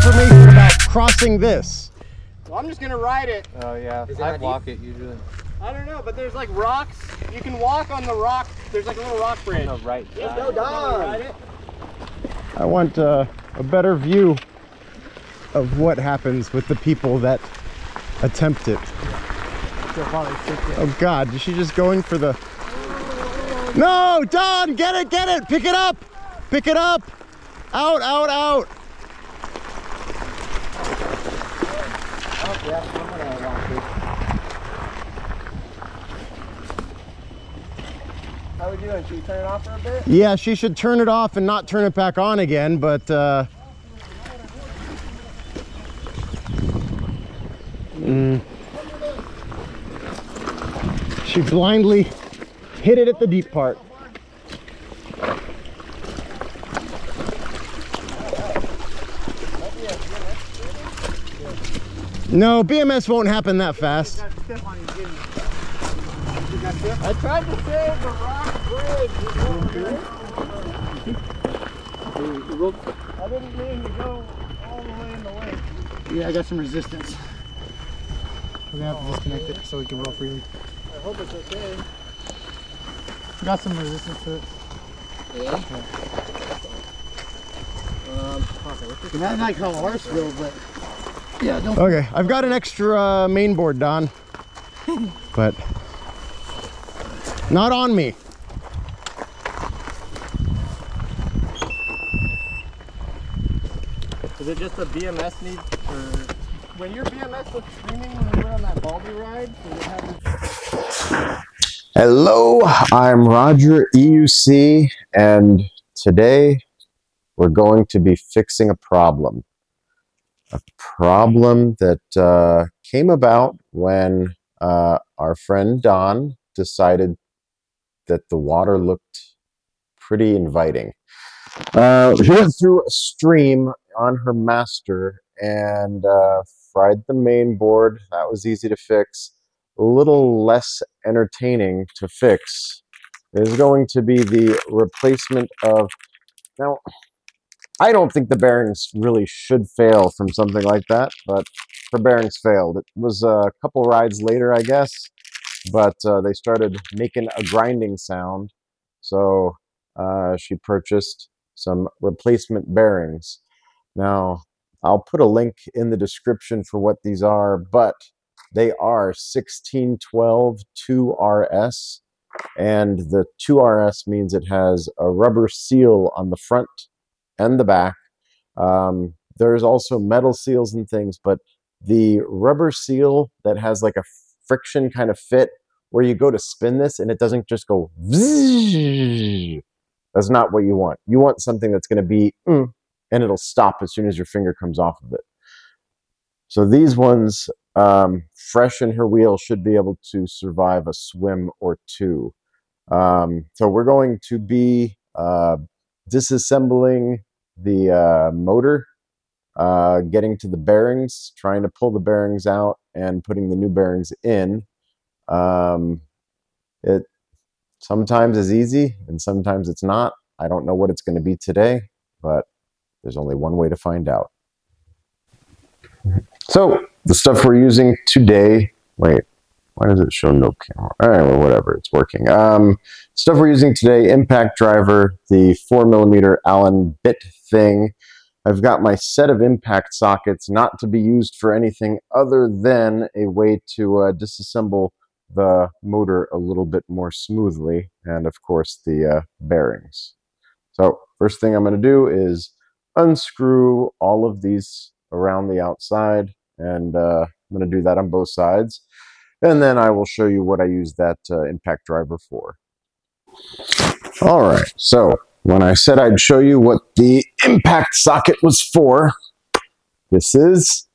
information about crossing this? Well, I'm just gonna ride it. Oh yeah, I walk it usually. I don't know, but there's like rocks. You can walk on the rock. There's like a little rock bridge. On the right side. Go down. Ride it. I want a better view of what happens with the people that attempt it. Oh God, is she just going for the... No, Don, get it, pick it up, out, out. How are we doing? Should we turn it off for a bit? Yeah, she should turn it off and not turn it back on again, but she blindly hit it at the deep part. No, BMS won't happen that fast. I tried to save the rock bridge. I didn't mean to go all the way in the lake. Yeah, I got some resistance. We're gonna have to disconnect it so we can roll freely. I hope it's okay. Got some resistance to it. Yeah? Not like how ours will, but yeah, don't. Okay, I've got an extra main board, Don, but not on me. Is it just a BMS need for... When your BMS was screaming when we went on that Baldy ride, does it have... Hello, I'm Roger, EUC, and today we're going to be fixing a problem. A problem that came about when our friend Don decided that the water looked pretty inviting. She went through a stream on her Master and fried the main board. That was easy to fix. A little less entertaining to fix is going to be the replacement of... Now, I don't think the bearings really should fail from something like that, but her bearings failed. It was a couple rides later, I guess, but they started making a grinding sound, so she purchased some replacement bearings. Now, I'll put a link in the description for what these are, but they are 1612 2RS, and the 2RS means it has a rubber seal on the front and the back. There's also metal seals and things, but the rubber seal that has like a friction kind of fit where you go to spin this and it doesn't just go vzz, that's not what you want. You want something that's going to be and it'll stop as soon as your finger comes off of it. So these ones, fresh in her wheel, should be able to survive a swim or two. So we're going to be disassembling the motor, getting to the bearings, trying to pull the bearings out and putting the new bearings in. It sometimes is easy and sometimes it's not. I don't know what it's going to be today, but there's only one way to find out. So the stuff we're using today, wait, why does it show no camera? All right, well, whatever, it's working. Stuff we're using today: impact driver, the 4mm Allen bit thing. I've got my set of impact sockets, not to be used for anything other than a way to disassemble the motor a little bit more smoothly, and of course the bearings. So first thing I'm going to do is unscrew all of these around the outside, and I'm going to do that on both sides, and then I will show you what I use that impact driver for. All right, so when I said I'd show you what the impact socket was for, this is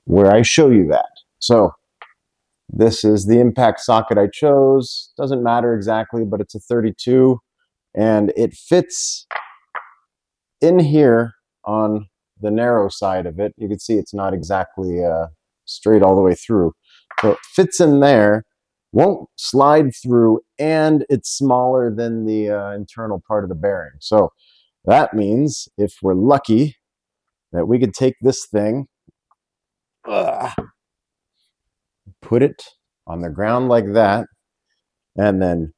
where I show you that. So this is the impact socket I chose. Doesn't matter exactly, but it's a 32, and it fits in here on the narrow side of it. You can see it's not exactly straight all the way through. So it fits in there, won't slide through, and it's smaller than the internal part of the bearing. So that means if we're lucky, that we could take this thing, put it on the ground like that, and then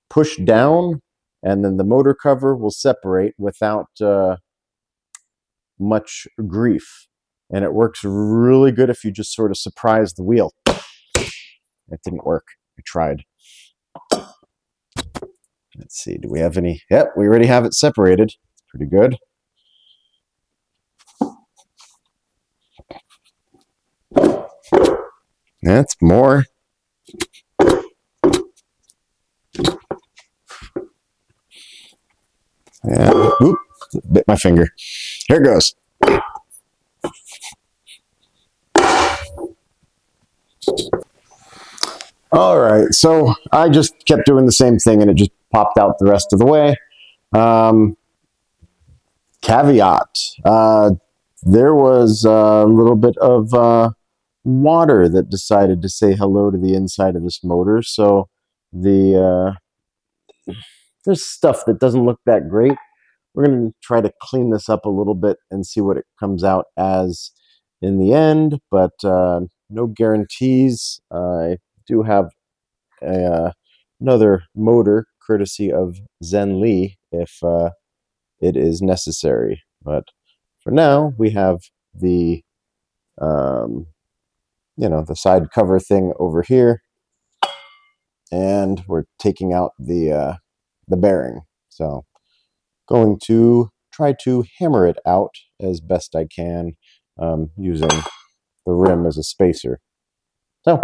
push down, and then the motor cover will separate without much grief. And it works really good if you just sort of surprise the wheel. It didn't work. I tried. Let's see, do we have any? Yep, we already have it separated. It's pretty good. That's more. Yeah. Oop, bit my finger. Here it goes. All right, so I just kept doing the same thing and it just popped out the rest of the way. Caveat, there was a little bit of water that decided to say hello to the inside of this motor, so there's stuff that doesn't look that great. We're going to try to clean this up a little bit and see what it comes out as in the end, but no guarantees. I do have another motor courtesy of Zen Lee if it is necessary. But for now, we have the the side cover thing over here, and we're taking out the bearing. So going to try to hammer it out as best I can using the rim as a spacer. So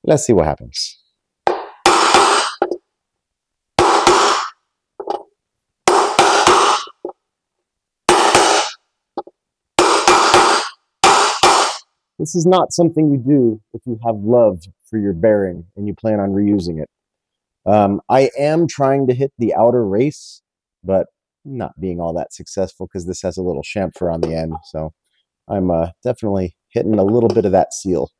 let's see what happens. This is not something you do if you have love for your bearing and you plan on reusing it. I am trying to hit the outer race, but not being all that successful because this has a little chamfer on the end. So I'm definitely hitting a little bit of that seal.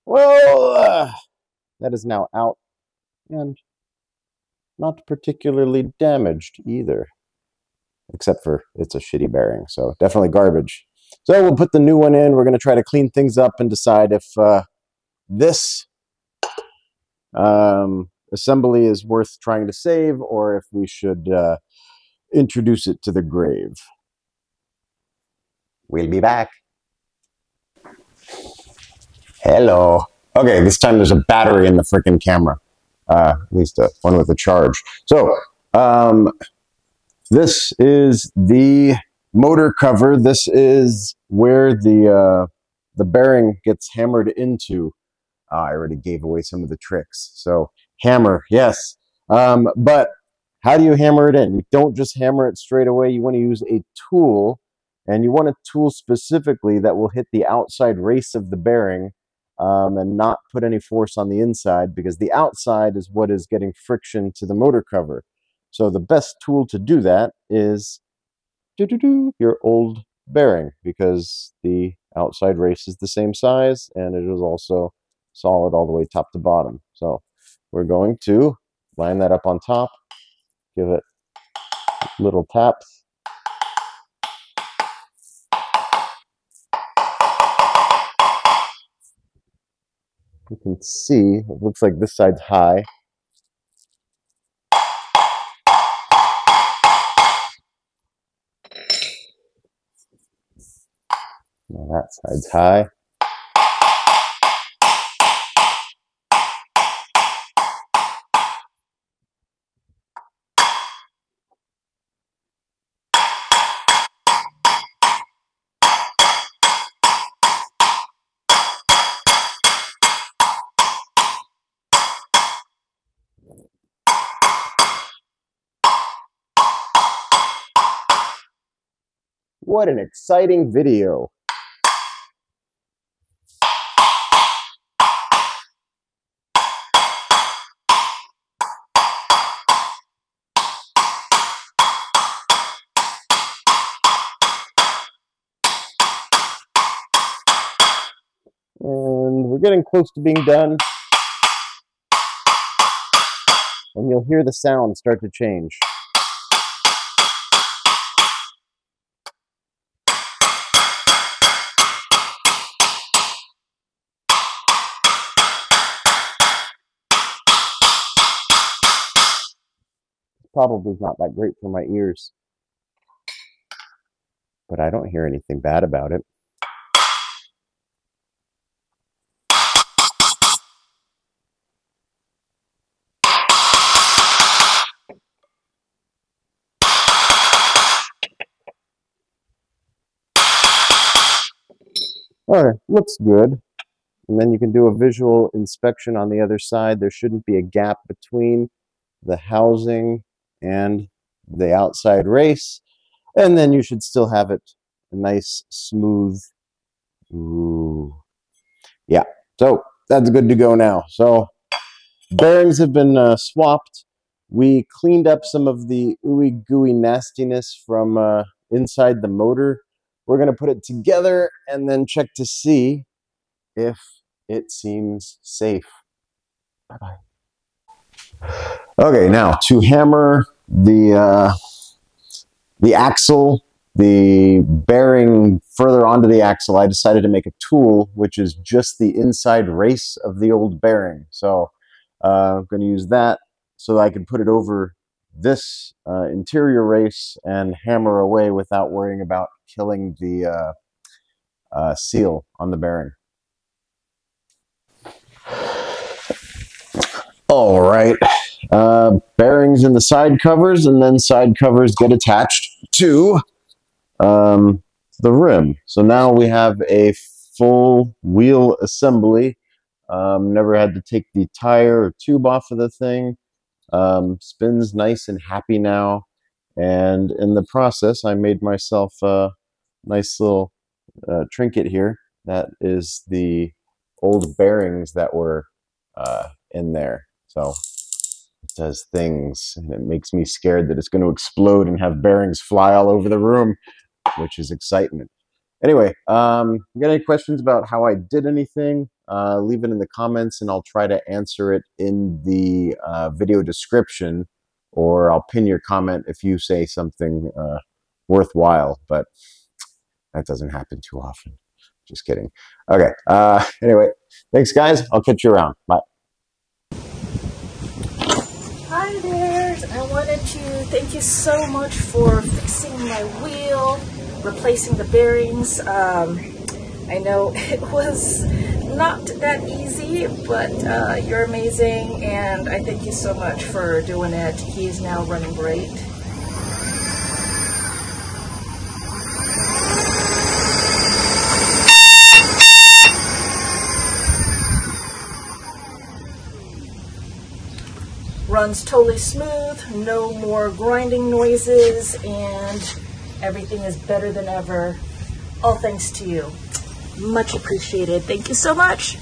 Well, that is now out and not particularly damaged either, except for it's a shitty bearing, so definitely garbage. So we'll put the new one in. We're going to try to clean things up and decide if this assembly is worth trying to save or if we should introduce it to the grave. We'll be back. Hello. Okay, this time there's a battery in the freaking camera. At least one with a charge. So, this is the motor cover. This is where the bearing gets hammered into. I already gave away some of the tricks. So, hammer, yes. But how do you hammer it in? You don't just hammer it straight away. You want to use a tool, and you want a tool specifically that will hit the outside race of the bearing and not put any force on the inside, because the outside is what is getting friction to the motor cover. So the best tool to do that is your old bearing, because the outside race is the same size and it is also solid all the way top to bottom. So we're going to line that up on top, give it little taps. You can see, it looks like this side's high. Now that side's high. What an exciting video. we're getting close to being done. And you'll hear the sound start to change. Probably not that great for my ears, but I don't hear anything bad about it. Alright, looks good. And then you can do a visual inspection on the other side. There shouldn't be a gap between the housing and the outside race. And then you should still have it a nice, smooth. Ooh. Yeah, so that's good to go now. So bearings have been swapped. We cleaned up some of the ooey gooey nastiness from inside the motor. We're going to put it together and then check to see if it seems safe. Bye-bye. Okay, now to hammer the axle, the bearing further onto the axle, I decided to make a tool, which is just the inside race of the old bearing. So I'm going to use that so that I can put it over this interior race and hammer away without worrying about killing the seal on the bearing. All right, bearings in the side covers, and then side covers get attached to the rim. So now we have a full wheel assembly. Never had to take the tire or tube off of the thing. Spins nice and happy now. And in the process, I made myself a nice little trinket here. That is the old bearings that were in there. So it does things, and it makes me scared that it's going to explode and have bearings fly all over the room, which is excitement. Anyway, you got any questions about how I did anything? Leave it in the comments, and I'll try to answer it in the video description, or I'll pin your comment if you say something worthwhile, but that doesn't happen too often. Just kidding. Okay, anyway, thanks guys. I'll catch you around. Bye. Hi there, I wanted to thank you so much for fixing my wheel, replacing the bearings. I know it was not that easy, but you're amazing, and I thank you so much for doing it. He's now running great. Runs totally smooth, no more grinding noises, and everything is better than ever. All thanks to you. Much appreciated. Thank you so much.